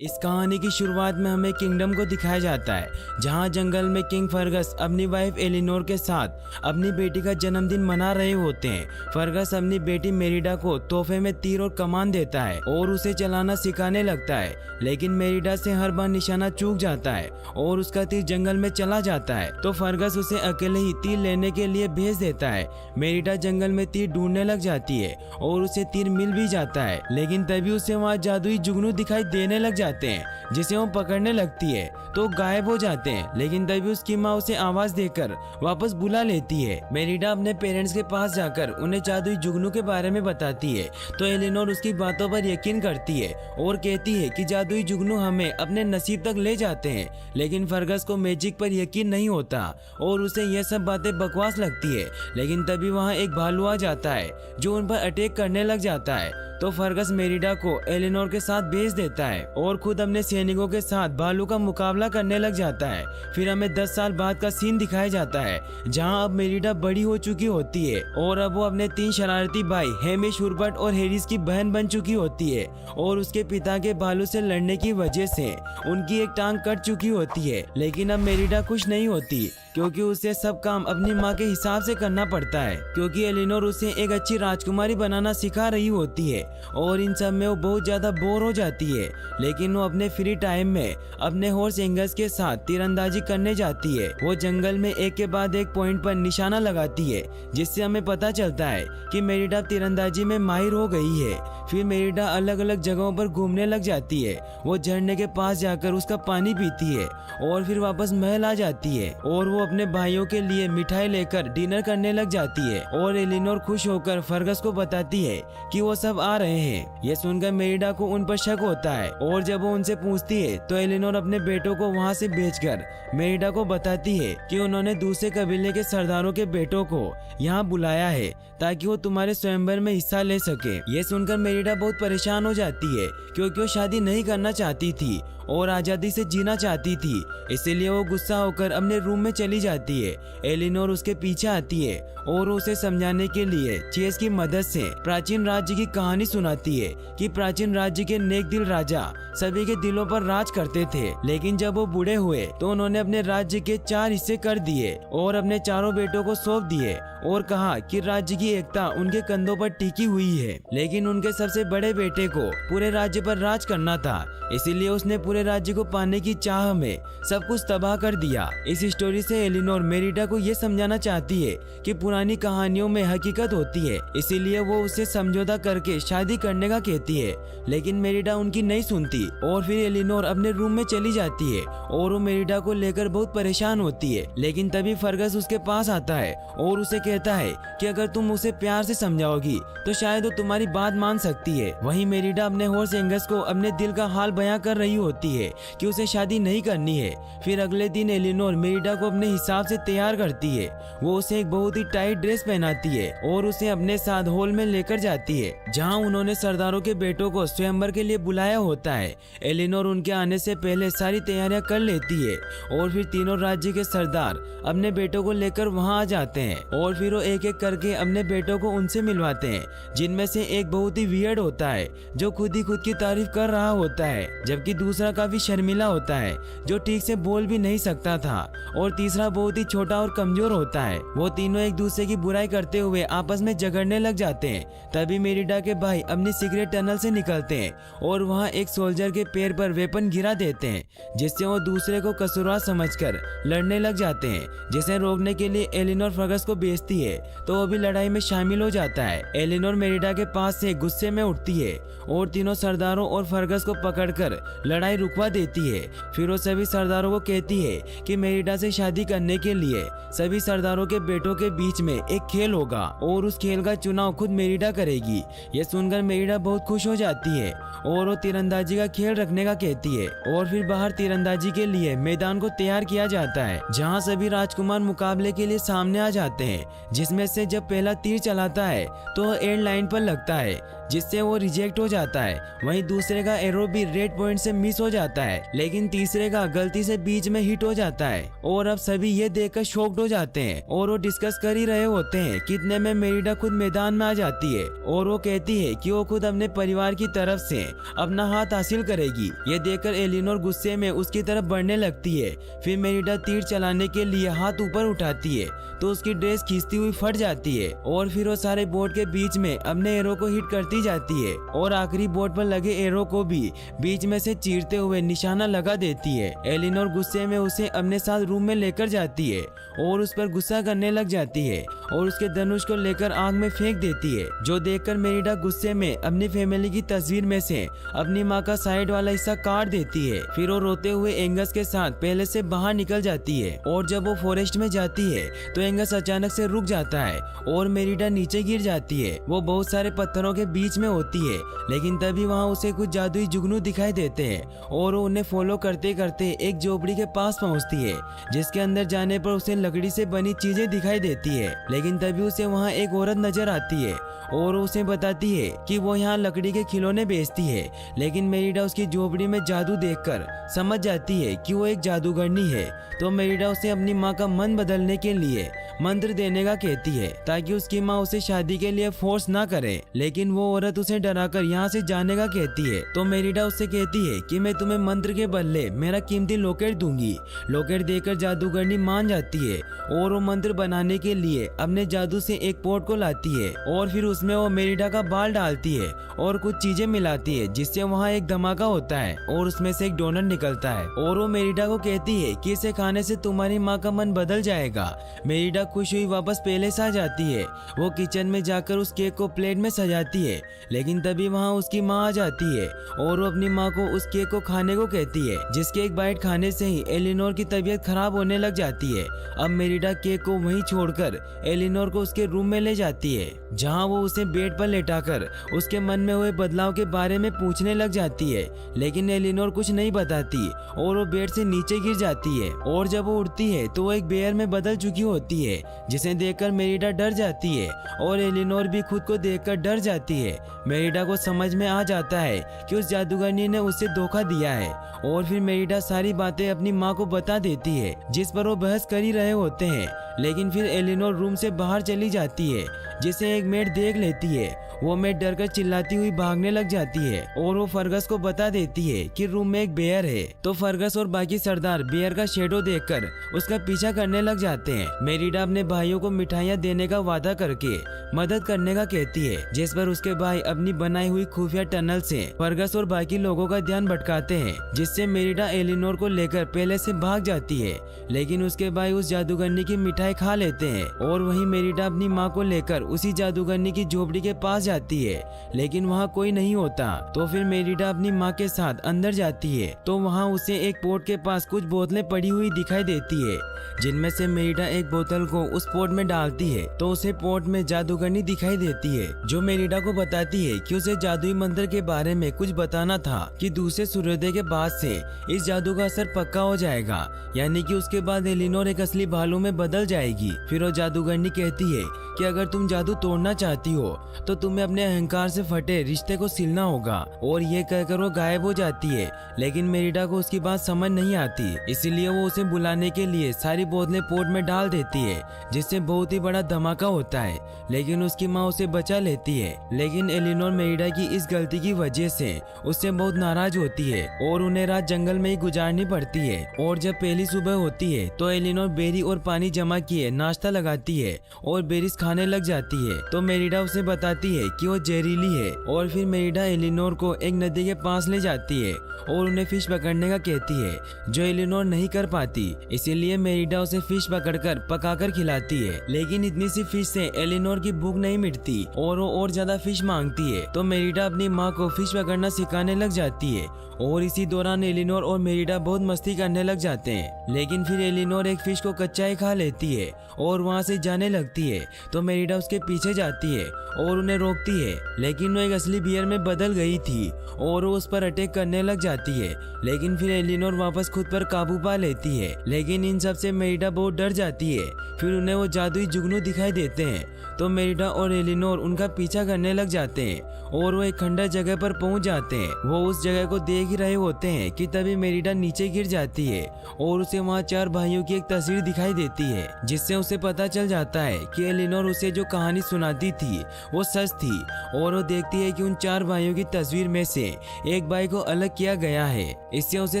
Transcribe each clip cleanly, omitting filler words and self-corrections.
इस कहानी की शुरुआत में हमें किंगडम को दिखाया जाता है, जहां जंगल में किंग फर्गस अपनी वाइफ एलिनोर के साथ अपनी बेटी का जन्मदिन मना रहे होते हैं। फर्गस अपनी बेटी मेरिडा को तोहफे में तीर और कमान देता है और उसे चलाना सिखाने लगता है, लेकिन मेरिडा से हर बार निशाना चूक जाता है और उसका तीर जंगल में चला जाता है। तो फर्गस उसे अकेले ही तीर लेने के लिए भेज देता है। मेरिडा जंगल में तीर ढूंढने लग जाती है और उसे तीर मिल भी जाता है, लेकिन तभी उसे वहाँ जादुई जुगनू दिखाई देने लग जाते हैं, जिसे वो पकड़ने लगती है तो गायब हो जाते हैं। लेकिन तभी उसकी माँ उसे आवाज देकर वापस बुला लेती है। मेरिडा अपने पेरेंट्स के पास जाकर उन्हें जादुई जुगनू के बारे में बताती है, तो एलिनोर उसकी बातों पर यकीन करती है और कहती है कि जादुई जुगनू हमें अपने नसीब तक ले जाते हैं। लेकिन फर्गस को मैजिक पर यकीन नहीं होता और उसे यह सब बातें बकवास लगती है। लेकिन तभी वहाँ एक भालू आ जाता है जो उन पर अटैक करने लग जाता है, तो फर्गस मेरिडा को एलिनोर के साथ भेज देता है और खुद अपने सैनिकों के साथ भालू का मुकाबला करने लग जाता है। फिर हमें 10 साल बाद का सीन दिखाया जाता है, जहां अब मेरिडा बड़ी हो चुकी होती है और अब वो अपने 3 शरारती भाई हेमिश, हुर्बर्ट और हैरिस की बहन बन चुकी होती है और उसके पिता के भालू से लड़ने की वजह से उनकी एक टांग कट चुकी होती है। लेकिन अब मेरिडा खुश नहीं होती, क्योंकि उसे सब काम अपनी माँ के हिसाब से करना पड़ता है, क्योंकि एलिनोर उसे एक अच्छी राजकुमारी बनाना सिखा रही होती है और इन सब में वो बहुत ज्यादा बोर हो जाती है। लेकिन वो अपने फ्री टाइम में अपने हॉर्स एंगर्स के साथ तीरंदाजी करने जाती है। वो जंगल में एक के बाद एक पॉइंट पर निशाना लगाती है, जिससे हमें पता चलता है कि मेरिडा तीरंदाजी में माहिर हो गई है। फिर मेरिडा अलग अलग जगहों पर घूमने लग जाती है। वो झरने के पास जाकर उसका पानी पीती है और फिर वापस महल आ जाती है और वो अपने भाइयों के लिए मिठाई लेकर डिनर करने लग जाती है और एलिनोर खुश होकर फर्गस को बताती है कि वो सब आ रहे हैं। ये सुनकर मेरिडा को उन पर शक होता है और जब वो उनसे पूछती है तो एलिनोर अपने बेटों को वहाँ से भेजकर मेरिडा को बताती है कि उन्होंने दूसरे कबीले के सरदारों के बेटों को यहाँ बुलाया है ताकि वो तुम्हारे स्वयंवर में हिस्सा ले सके। ये सुनकर मेरिडा बहुत परेशान हो जाती है, क्योंकि वो शादी नहीं करना चाहती थी और आजादी से जीना चाहती थी। इसीलिए वो गुस्सा होकर अपने रूम में चली जाती है। एलिनोर उसके पीछे आती है और उसे समझाने के लिए चेस की मदद से प्राचीन राज्य की कहानी सुनाती है कि प्राचीन राज्य के नेक दिल राजा सभी के दिलों पर राज करते थे, लेकिन जब वो बूढ़े हुए तो उन्होंने अपने राज्य के 4 हिस्से कर दिए और अपने चारों बेटों को सौंप दिए और कहा कि राज्य की एकता उनके कंधों पर टिकी हुई है। लेकिन उनके सबसे बड़े बेटे को पूरे राज्य पर राज करना था, इसीलिए उसने पूरे राज्य को पाने की चाह में सब कुछ तबाह कर दिया। इस स्टोरी से एलिनोर मेरिडा को ये समझाना चाहती है कि पुरानी कहानियों में हकीकत होती है, इसीलिए वो उससे समझौता करके शादी करने का कहती है। लेकिन मेरिडा उनकी नहीं सुनती और फिर एलिनोर अपने रूम में चली जाती है और वो मेरिडा को लेकर बहुत परेशान होती है। लेकिन तभी फर्गस उसके पास आता है और उसे कहता है कि अगर तुम उसे प्यार से समझाओगी तो शायद वो तुम्हारी बात मान सकती है। वहीं मेरिडा अपने हॉर्स एंगर्स को अपने दिल का हाल बयां कर रही होती है कि उसे शादी नहीं करनी है। फिर अगले दिन एलिनोर मेरिडा को अपने हिसाब से तैयार करती है। वो उसे एक बहुत ही टाइट ड्रेस पहनाती है और उसे अपने साथ हॉल में लेकर जाती है, जहां उन्होंने सरदारों के बेटों को स्वयंवर के लिए बुलाया होता है। एलिनोर उनके आने से पहले सारी तैयारियां कर लेती है और फिर तीनों राज्य के सरदार अपने बेटों को लेकर वहां आ जाते हैं और फिर वो एक एक करके अपने बेटों को उनसे मिलवाते हैं, जिनमें से एक बहुत ही वियर्ड होता है जो खुद ही खुद की तारीफ कर रहा होता है, जबकि दूसरा काफी शर्मिला होता है जो ठीक से बोल भी नहीं सकता था और तीसरा बहुत ही छोटा और कमजोर होता है। वो तीनों एक दूसरे की बुराई करते हुए आपस में झगड़ने लग जाते हैं। तभी मेरिडा के भाई अपनी सीक्रेट टनल से निकलते हैं और वहाँ एक सोल्जर के पैर पर वेपन गिरा देते हैं, जिससे वो दूसरे को कसूरवार समझकर लड़ने लग जाते हैं। जिसे रोकने के लिए एलिनोर फर्गस को भेजती है तो वो भी लड़ाई में शामिल हो जाता है। एलिनोर मेरिडा के पास से गुस्से में उठती है और तीनों सरदारों और फर्गस को पकड़कर लड़ाई रुकवा देती है। फिर वो सभी सरदारों को कहती है कि मेरिडा से शादी करने के लिए सभी सरदारों के बेटों के बीच में एक खेल होगा और उस खेल का चुनाव खुद मेरिडा करेगी। ये सुनकर मेरिडा बहुत खुश हो जाती है और वो तीरंदाजी का खेल रखने का कहती है और फिर बाहर तीरंदाजी के लिए मैदान को तैयार किया जाता है, जहां सभी राजकुमार मुकाबले के लिए सामने आ जाते हैं। जिसमें से जब पहला तीर चलाता है तो एंड लाइन पर लगता है, जिससे वो रिजेक्ट हो जाता है। वहीं दूसरे का एरो भी रेड पॉइंट से मिस हो जाता है, लेकिन तीसरे का गलती से बीच में हिट हो जाता है। और अब सभी ये देखकर शॉक्ड हो जाते हैं और वो डिस्कस कर ही रहे होते हैं कि इतने में मेरिडा खुद मैदान में आ जाती है और वो कहती है कि वो खुद अपने परिवार की तरफ से अपना हाथ हासिल करेगी। ये देखकर एलिनोर गुस्से में उसकी तरफ बढ़ने लगती है। फिर मेरिडा तीर चलाने के लिए हाथ ऊपर उठाती है तो उसकी ड्रेस खींचती हुई फट जाती है और फिर वो सारे बोट के बीच में अपने एरो को हिट करती जाती है और आखिरी बोट पर लगे एरो को भी बीच में से चीरते हुए निशाना लगा देती है। एलिनोर गुस्से में उसे अपने साथ रूम में लेकर जाती है और उस पर गुस्सा करने लग जाती है और उसके धनुष को लेकर आग में फेंक देती है, जो देखकर मेरिडा गुस्से में अपनी फैमिली की तस्वीर में से अपनी माँ का साइड वाला हिस्सा काट देती है। फिर वो रोते हुए एंगस के साथ पहले से बाहर निकल जाती है और जब वो फॉरेस्ट में जाती है तो एंगस अचानक से रुक जाता है और मेरिडा नीचे गिर जाती है। वो बहुत सारे पत्थरों के बीच में होती है, लेकिन तभी वहाँ उसे कुछ जादुई जुगनू दिखाई देते हैं और वो उन्हें फॉलो करते करते एक झोपड़ी के पास पहुँचती है, जिसके अंदर जाने पर उसे लकड़ी से बनी चीजें दिखाई देती है। लेकिन तभी उसे वहाँ एक औरत नजर आती है और उसे बताती है कि वो यहाँ लकड़ी के खिलौने बेचती है। लेकिन मेरिडा उसकी झोपड़ी में जादू देखकर समझ जाती है कि वो एक जादूगरनी है, तो मेरिडा उसे अपनी माँ का मन बदलने के लिए मंत्र देने का कहती है ताकि उसकी माँ उसे शादी के लिए फोर्स ना करे। लेकिन वो औरत उसे डराकर यहाँ से जाने का कहती है, तो मेरिडा उससे कहती है कि मैं तुम्हें मंत्र के बदले मेरा कीमती लॉकेट दूंगी। लॉकेट देकर जादूगरनी मान जाती है और वो मंत्र बनाने के लिए अपने जादू से एक पॉट को लाती है और फिर उसमें वो मेरिडा का बाल डालती है और कुछ चीजें मिलाती है, जिससे वहाँ एक धमाका होता है और उसमें से एक डोनट निकलता है और वो मेरिडा को कहती है कि इसे खाने से तुम्हारी माँ का मन बदल जाएगा। मेरिडा खुश हुई वापस पहले से आ जाती है। वो किचन में जाकर उस केक को प्लेट में सजाती है, लेकिन तभी वहाँ उसकी माँ आ जाती है और वो अपनी माँ को उस केक को खाने को कहती है, जिसके एक बाइट खाने से ही एलिनोर की तबीयत खराब होने लग जाती है। अब मेरिडा केक को वहीं छोड़कर एलिनोर को उसके रूम में ले जाती है, जहाँ वो उसे बेड पर लेटाकर उसके मन में हुए बदलाव के बारे में पूछने लग जाती है। लेकिन एलिनोर कुछ नहीं बताती और वो बेड से नीचे गिर जाती है और जब वो उठती है तो वो एक बेयर में बदल चुकी होती है, जिसे देखकर मेरिडा डर जाती है और एलिनोर भी खुद को देखकर डर जाती है। मेरिडा को समझ में आ जाता है कि उस जादूगरनी ने उसे धोखा दिया है और फिर मेरिडा सारी बातें अपनी माँ को बता देती है, जिस पर वो बहस कर ही रहे होते हैं। लेकिन फिर एलिनोर रूम से बाहर चली जाती है, जिसे एक मेड देख लेती है। वो मेड डरकर चिल्लाती हुई भागने लग जाती है और वो फर्गस को बता देती है कि रूम में एक बेयर है। तो फर्गस और बाकी सरदार बेयर का शेडो देखकर उसका पीछा करने लग जाते हैं। मेरिडा अपने भाइयों को मिठाइयाँ देने का वादा करके मदद करने का कहती है, जिस पर उसके भाई अपनी बनाई हुई खुफिया टनल से फर्गस और बाकी लोगों का ध्यान भटकाते हैं, जिससे मेरिडा एलिनोर को लेकर पहले से भाग जाती है। लेकिन उसके भाई उस जादूगरनी की मिठाई खा लेते हैं और वहीं मेरिडा अपनी माँ को लेकर उसी जादूगरनी की झोपड़ी के पास जाती है, लेकिन वहाँ कोई नहीं होता। तो फिर मेरिडा अपनी माँ के साथ अंदर जाती है, तो वहाँ उसे एक पोट के पास कुछ बोतलें पड़ी हुई दिखाई देती है, जिनमें से मेरिडा एक बोतल को उस पोट में डालती है तो उसे पोट में जादूगरनी दिखाई देती है, जो मेरिडा को बताती है कि उसे जादुई मंत्र के बारे में कुछ बताना था कि दूसरे सूर्योदय के बाद से इस जादू का असर पक्का हो जाएगा, यानी कि उसके बाद एलिनोर एक असली भालू में बदल जाएगी। फिर वो जादूगरनी कहती है कि अगर तुम जादू तोड़ना चाहती हो तो तुम्हें अपने अहंकार से फटे रिश्ते को सिलना होगा, और ये कहकर वो गायब हो जाती है। लेकिन मेरिडा को उसकी बात समझ नहीं आती, इसीलिए वो उसे बुलाने के लिए सारी बोतलें पोट में डाल देती है, जिससे बहुत ही बड़ा धमाका होता है। लेकिन उसकी माँ उसे बचा लेती है। लेकिन एलिनोर मेरिडा की इस गलती की वजह से उससे बहुत नाराज होती है और उन्हें रात जंगल में ही गुजारनी पड़ती है। और जब पहली सुबह होती है तो एलिनोर बेरी और पानी जमा किए नाश्ता लगाती है और बेरीज खाने लग जाती है। तो मेरिडा उसे बताती है कि वो जहरीली है और फिर मेरिडा एलिनोर को एक नदी के पास ले जाती है और उन्हें फिश पकड़ने का कहती है, जो एलिनोर नहीं कर पाती। इसीलिए मेरिडा उसे फिश पकड़कर पकाकर खिलाती है। लेकिन इतनी सी फिश से एलिनोर की भूख नहीं मिटती और वो और ज्यादा फिश मांगती है। तो मेरिडा अपनी माँ को फिश पकड़ना सिखाने लग जाती है और इसी दौरान एलिनोर और मेरिडा बहुत मस्ती करने लग जाते हैं। लेकिन फिर एलिनोर एक फिश को कच्चा ही खा लेती है और वहाँ से जाने लगती है। तो मेरिडा उसके पीछे जाती है और उन्हें रोकती है, लेकिन वो एक असली बियर में बदल गई थी और वो उस पर अटैक करने लग जाती है। लेकिन फिर एलिनोर वापस खुद पर काबू पा लेती है। लेकिन इन सब से मेरिडा बहुत डर जाती है। फिर उन्हें वो जादुई जुगनू दिखाई देते हैं। तो मेरिडा और एलिनोर उनका पीछा करने लग जाते हैं और वो एक खंडर जगह पर पहुंच जाते हैं। वो उस जगह को देख ही रहे होते हैं कि तभी मेरिडा नीचे गिर जाती है और उसे वहाँ 4 भाइयों की एक तस्वीर दिखाई देती है, जिससे उसे पता चल जाता है कि एलिनोर उसे जो कहानी सुनाती थी वो सच थी। और वो देखती है कि उन 4 भाइयों की तस्वीर में से एक भाई को अलग किया गया है। इससे उसे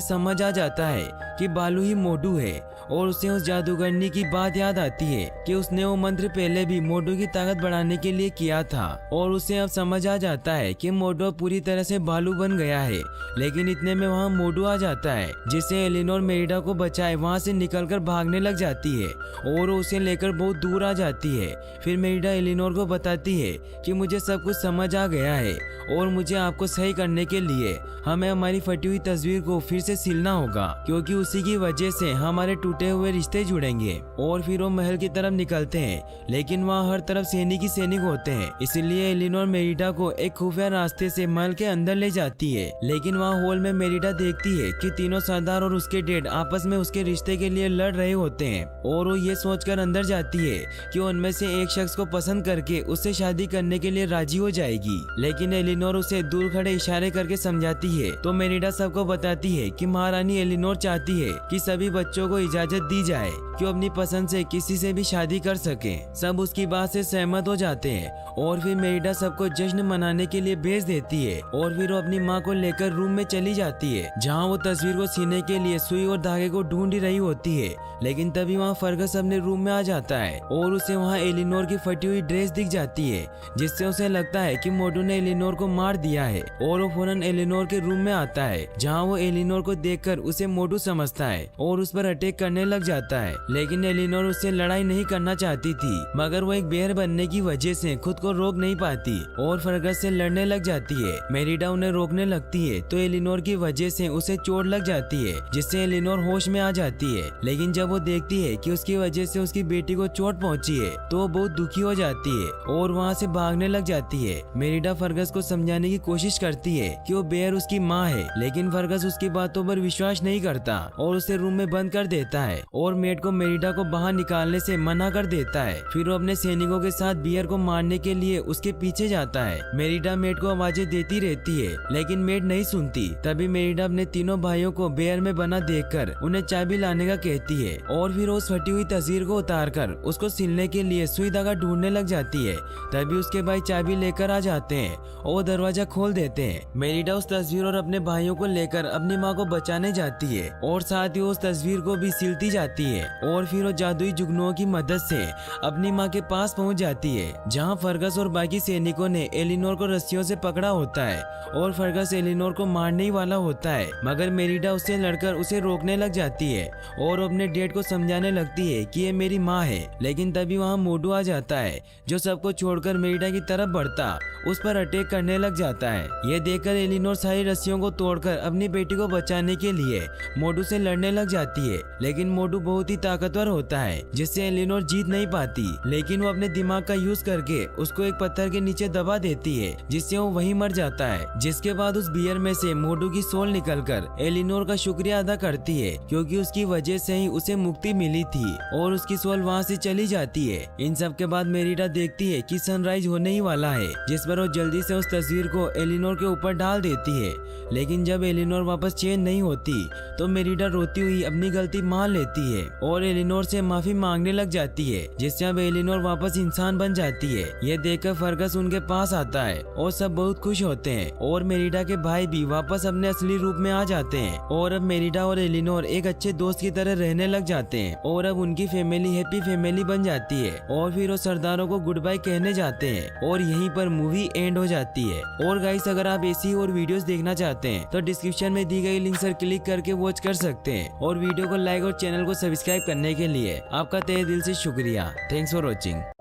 समझ आ जाता है कि बालू ही मोटू है और उसे उस जादूगरनी की बात याद आती है कि उसने वो मंत्र पहले भी मोटू की ताकत बढ़ाने के लिए किया था। और उसे अब समझ आ जाता है कि मोटू पूरी तरह से भालू बन गया है। लेकिन इतने में वहाँ मोटू आ जाता है, जिससे एलिनोर मेरिडा को बचाए वहाँ से निकलकर भागने लग जाती है और वो उसे लेकर बहुत दूर आ जाती है। फिर मेरिडा एलिनोर को बताती है कि मुझे सब कुछ समझ आ गया है और मुझे आपको सही करने के लिए हमें हमारी फटी हुई तस्वीर को फिर से सिलना होगा, क्योंकि उसी की वजह से हमारे टूटे हुए रिश्ते जुड़ेंगे। और फिर वो महल की तरफ निकलते हैं, लेकिन वहाँ हर तरफ सैनिक ही सैनिक होते हैं। इसलिए एलिनोर मेरिडा को एक खुफिया रास्ते से महल के अंदर ले जाती है। लेकिन वहाँ हॉल में मेरिडा देखती है कि तीनों सरदार और उसके डैड आपस में उसके रिश्ते के लिए लड़ रहे होते हैं। और वो ये सोचकर अंदर जाती है कि उनमें से एक शख्स को पसंद करके उससे शादी करने के लिए राजी हो जाएगी। लेकिन एलिनोर उसे दूर खड़े इशारे करके समझाती है। तो मेरिडा सबको बताती है कि महारानी एलिनोर चाहती है कि सभी बच्चों को इजाजत दी जाए कि वो अपनी पसंद से किसी से भी शादी कर सके। सब उसकी बात से सहमत हो जाते हैं और फिर मेरिडा सबको जश्न मनाने के लिए भेज देती है। और फिर वो अपनी माँ को लेकर रूम में चली जाती है, जहाँ वो तस्वीर को सीने के लिए सुई और धागे को ढूंढ ही रही होती है। लेकिन तभी वहाँ फर्गस अपने रूम में आ जाता है और उसे वहाँ एलिनोर की फटी हुई ड्रेस दिख जाती है, जिससे उसे लगता है कि मोटू ने एलिनोर को मार दिया है। और वो फौरन एलिनोर के रूम में आता है, जहाँ वो एलिनोर को देखकर उसे मोटू समझता है और उस पर अटैक करने लग जाता है। लेकिन एलिनोर उससे लड़ाई नहीं करना चाहती थी, मगर वो एक बेर बनने की वजह से खुद को रोक नहीं पाती और फर्गस से लड़ने लग जाती है। मेरिडा उन्हें रोकने लगती है तो एलिनोर की वजह से उसे चोट लग जाती है, जिससे एलिनोर होश में आ जाती है। लेकिन जब वो देखती है कि उसकी वजह से उसकी बेटी को चोट पहुंची है तो वो बहुत दुखी हो जाती है और वहाँ से भागने लग जाती है। मेरिडा फर्गस को समझाने की कोशिश करती है कि वो बेयर उसकी माँ है, लेकिन फर्गस उसकी बातों पर विश्वास नहीं करता और उसे रूम में बंद कर देता है और मेड को मेरिडा को बाहर निकालने से मना कर देता है। फिर वो अपने सैनिकों के साथ बियर को मारने के लिए उसके पीछे जाता है। मेरिडा मेड को आवाजें देती रहती है, लेकिन मेड नहीं सुनती। तभी मेरिडा अपने तीनों भाइयों को बेयर में बना देखकर उन्हें चाबी लाने का कहती है और फिर उस फटी हुई तस्वीर को उतारकर उसको सिलने के लिए सुई धागा ढूंढने लग जाती है। तभी उसके भाई चाबी लेकर आ जाते हैं और दरवाजा खोल देते हैं। मेरिडा उस तस्वीर और अपने भाइयों को लेकर अपनी माँ को बचाने जाती है और साथ ही उस तस्वीर को भी सिलती जाती है। और फिर वो जादुई जुगनुओं की मदद से अपनी माँ के पास पहुँच जाती है, जहाँ फर्गस और बाकी सैनिकों ने एलिनोर को रस्सियों से पकड़ा होता है और फर्गस एलिनोर को मारने ही वाला होता है, मगर मेरिडा उससे लड़कर उसे रोकने लग जाती है और अपने डैड को समझाने लगती है कि ये मेरी माँ है। लेकिन तभी वहाँ मोटू आ जाता है, जो सबको छोड़कर मेरिडा की तरफ बढ़ता उस पर अटैक करने लग जाता है। ये देखकर एलिनोर सारी रस्सियों को तोड़कर अपनी बेटी को बचाने के लिए मोटू से लड़ने लग जाती है। लेकिन मोटू बहुत ही ताकतवर होता है, जिससे एलिनोर जीत नहीं पाती। लेकिन वो अपने दिमाग का यूज करके उसको एक पत्थर के नीचे दबा देती है, जिससे वो वहीं मर जाता है। जिसके बाद उस बियर में से मोटू की सोल निकलकर एलिनोर का शुक्रिया अदा करती है, क्योंकि उसकी वजह से ही उसे मुक्ति मिली थी और उसकी सोल वहाँ से चली जाती है। इन सब के बाद मेरिडा देखती है कि सनराइज होने ही वाला है, जिस पर वो जल्दी से उस तस्वीर को एलिनोर के ऊपर डाल देती है। लेकिन जब एलिनोर वापस चेंज नहीं होती तो मेरिडा रोती हुई अपनी गलती मान लेती है और एलिनोर से माफी मांगने लग जाती है, जिससे अब एलिनोर वापस इंसान बन जाती है। ये देखकर फर्गस उनके पास आता है और सब बहुत खुश होते हैं और मेरिडा के भाई भी वापस अपने असली रूप में आ जाते हैं और अब मेरिडा और एलिनोर एक अच्छे दोस्त की तरह रहने लग जाते हैं और अब उनकी फैमिली हैप्पी फैमिली बन जाती है। और फिर वो सरदारों को गुड बाय कहने जाते हैं और यहीं पर मूवी एंड हो जाती है। और गाइस, अगर आप ऐसी और वीडियोस देखना चाहते हैं तो डिस्क्रिप्शन में दी गई लिंक पर क्लिक करके वॉच कर सकते हैं और वीडियो को लाइक और चैनल को सब्सक्राइब करने के लिए आपका तहे दिल से शुक्रिया। Thanks for watching.